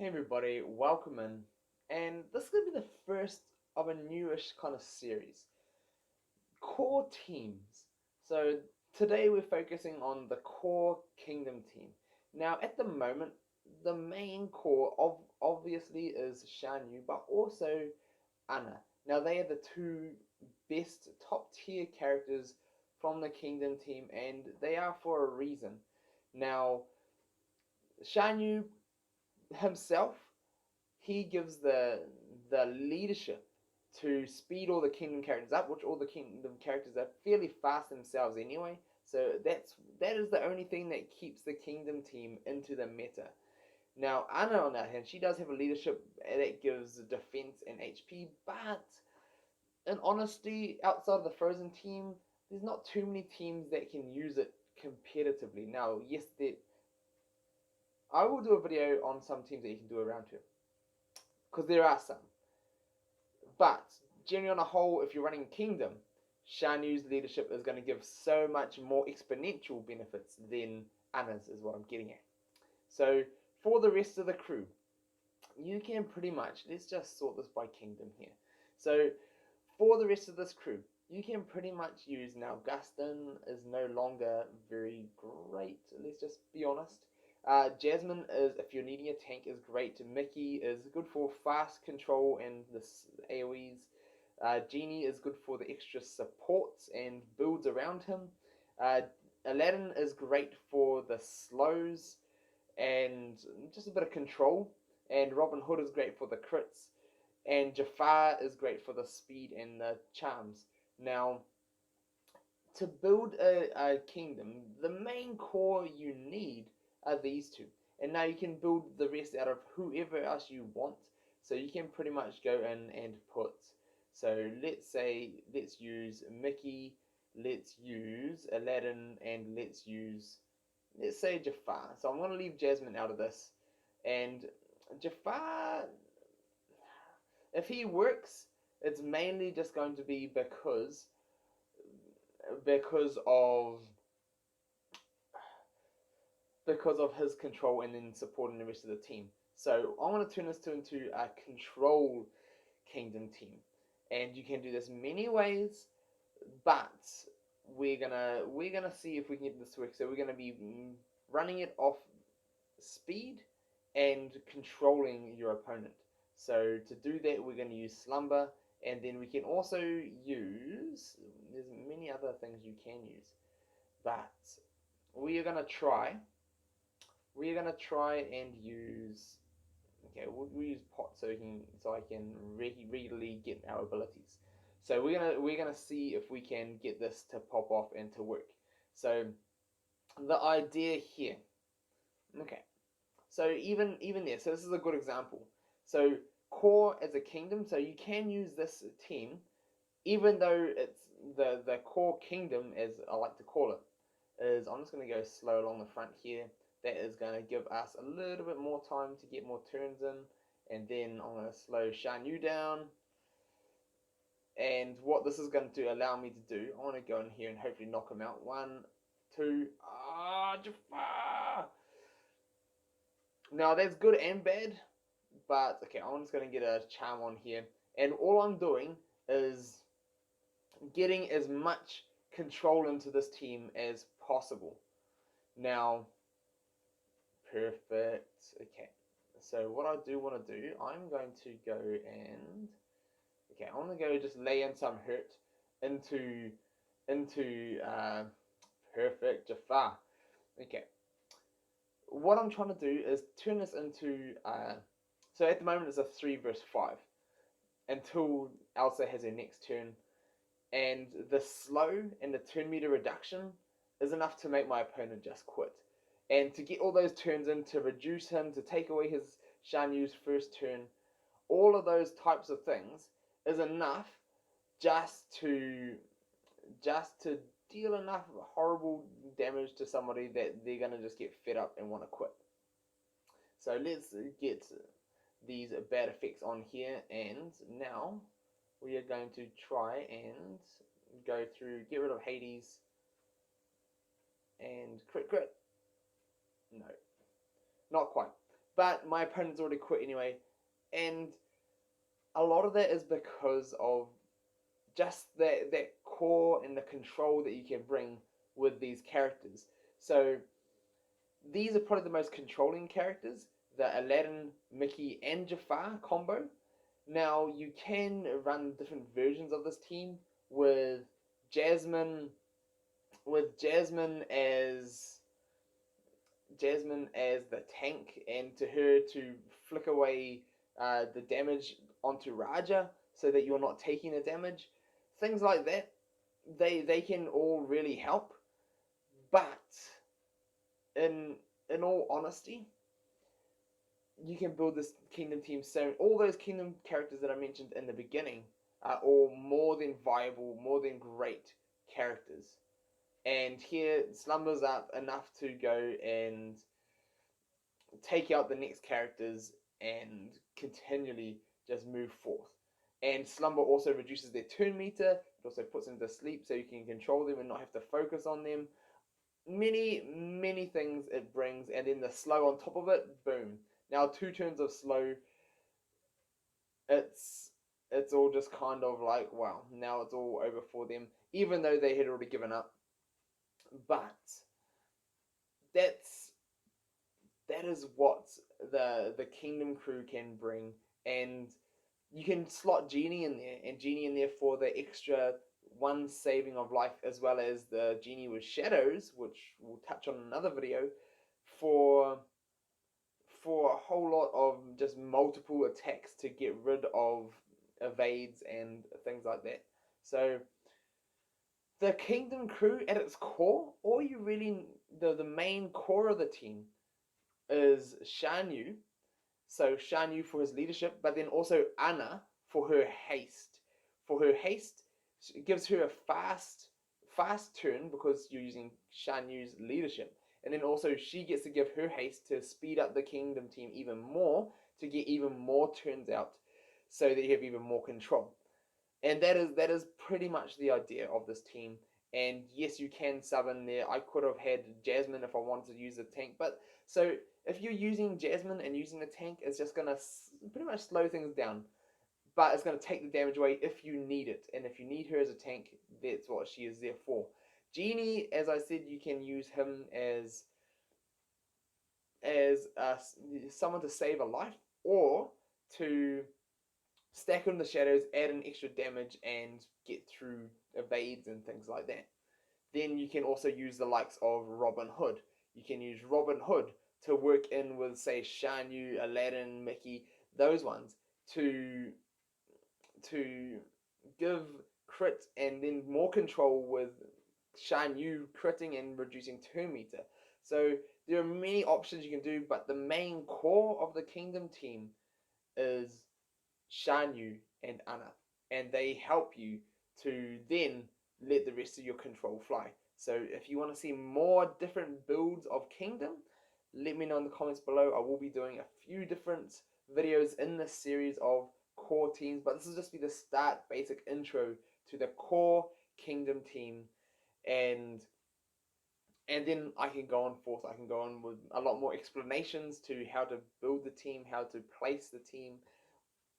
Hey everybody, welcome in. And this is going to be the first of a newish kind of series. Core teams. So today we're focusing on the core kingdom team. Now at the moment, the main core obviously is Shan, but also Anna. Now they are the two best top tier characters from the kingdom team, and they are for a reason. Now Shan himself, he gives the leadership to speed all the kingdom characters up, which all the kingdom characters are fairly fast themselves anyway. So that is the only thing that keeps the kingdom team into the meta. Now Anna, on the other hand, she does have a leadership that gives defense and HP, but in honesty, outside of the Frozen team, there's not too many teams that can use it competitively. Now, yes, I will do a video on some teams that you can do around to, because there are some. But generally, on a whole, if you're running Kingdom, Shanu's leadership is going to give so much more exponential benefits than Anna's, is what I'm getting at. So for the rest of the crew, you can pretty much, let's just sort this by Kingdom here. So for the rest of this crew, you can pretty much use, now Gustin is no longer very great, let's just be honest. Jasmine is, if you're needing a tank, is great. Mickey is good for fast control and the AoEs. Genie is good for the extra supports and builds around him. Aladdin is great for the slows and just a bit of control. And Robin Hood is great for the crits. And Jafar is great for the speed and the charms. Now, to build a kingdom, the main core you need are these two. And now you can build the rest out of whoever else you want. So you can pretty much go in and put, so let's use Mickey, let's use Aladdin, and let's say Jafar. So I'm going to leave Jasmine out of this. And Jafar, if he works, it's mainly just going to be because of his control and then supporting the rest of the team. So I want to turn this into a control kingdom team, and you can do this many ways, but we're gonna see if we can get this to work. So we're gonna be running it off speed and controlling your opponent. So to do that, we're going to use Slumber, and then we can also use, there's many other things you can use, but we are going to try and use, okay, we'll use Pot so I can readily get our abilities. So we're gonna see if we can get this to pop off and to work. So the idea here, okay, so even there, so this is a good example. So core as a kingdom, so you can use this team, even though it's the core kingdom, as I like to call it, is, I'm just going to go slow along the front here. That is going to give us a little bit more time to get more turns in, and then I'm going to slow Shan Yu down. And what this is going to allow me to do, I want to go in here and hopefully knock him out. 1, 2, Jafar! Now that's good and bad, but okay, I'm just going to get a charm on here, and all I'm doing is getting as much control into this team as possible. Now, perfect, okay, so what I do want to do, I'm going to go and, okay, I want to go just lay in some hurt into perfect Jafar. Okay, what I'm trying to do is turn this into, so at the moment it's a 3 versus 5 until Elsa has her next turn, and the slow and the turn meter reduction is enough to make my opponent just quit. And to get all those turns in, to reduce him, to take away his Shan Yu's first turn, all of those types of things is enough just to deal enough horrible damage to somebody that they're going to just get fed up and want to quit. So let's get these bad effects on here, and now we are going to try and go through, get rid of Hades, and crit. No, not quite. but my opponent's already quit anyway, and a lot of that is because of just that core and the control that you can bring with these characters. So these are probably the most controlling characters, the Aladdin, Mickey, and Jafar combo. Now you can run different versions of this team with Jasmine, with Jasmine as the tank, and to her to flick away the damage onto Raja so that you're not taking the damage. Things like that, they can all really help. But in all honesty, you can build this kingdom team so all those kingdom characters that I mentioned in the beginning are all more than viable, more than great characters. And here Slumber's up enough to go and take out the next characters and continually just move forth. And Slumber also reduces their turn meter. It also puts them to sleep so you can control them and not have to focus on them. Many things it brings, and then the slow on top of it, boom. Now 2 turns of slow, it's all just kind of like, wow, now it's all over for them, even though they had already given up. But that is what the Kingdom crew can bring, and you can slot Genie in there, and Genie in there for the extra 1 saving of life, as well as the Genie with Shadows, which we'll touch on in another video, for a whole lot of just multiple attacks to get rid of evades and things like that. So the Kingdom crew at its core, all you really, the main core of the team is Shan Yu. So Shan Yu for his leadership, but then also Anna for her haste. For her haste, it gives her a fast turn because you're using Shan Yu's leadership. And then also she gets to give her haste to speed up the kingdom team even more, to get even more turns out so that you have even more control. And that is pretty much the idea of this team. And yes, you can sub in there. I could have had Jasmine if I wanted to use the tank, but so if you're using Jasmine and using the tank, it's just going to pretty much slow things down. But it's going to take the damage away if you need it. And if you need her as a tank, that's what she is there for. Genie, as I said, you can use him as someone to save a life, or to stack on the shadows, add an extra damage, and get through evades and things like that. Then you can also use the likes of Robin Hood. You can use Robin Hood to work in with, say, Shan Yu, Aladdin, Mickey, those ones, to give crit and then more control with Shan Yu critting and reducing turn meter. So there are many options you can do, but the main core of the Kingdom team is Shan Yu and Anna, and they help you to then let the rest of your control fly. So if you want to see more different builds of Kingdom, let me know in the comments below. I will be doing a few different videos in this series of core teams, but this will just be the start, basic intro to the core Kingdom team, and then I can go on forth. I can go on with a lot more explanations to how to build the team, how to place the team,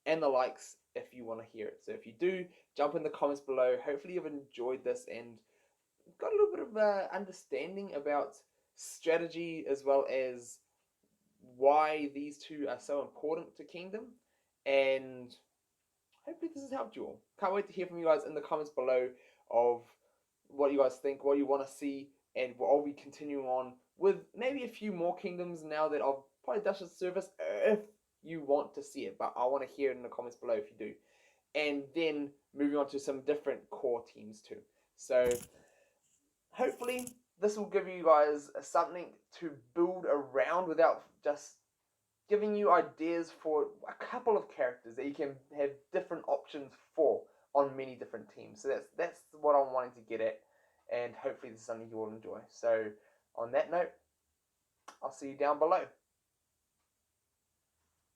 and the likes if you want to hear it. So if you do, jump in the comments below. Hopefully you've enjoyed this and got a little bit of understanding about strategy, as well as why these two are so important to Kingdom. And hopefully this has helped you all. Can't wait to hear from you guys in the comments below of what you guys think, what you want to see, and I'll be continuing on with maybe a few more Kingdoms now that I've probably dashed the service if you want to see it, but I want to hear it in the comments below if you do. And then moving on to some different core teams too. So hopefully this will give you guys something to build around without just giving you ideas for a couple of characters that you can have different options for on many different teams. So that's what I'm wanting to get at, and hopefully this is something you will enjoy. So on that note, I'll see you down below.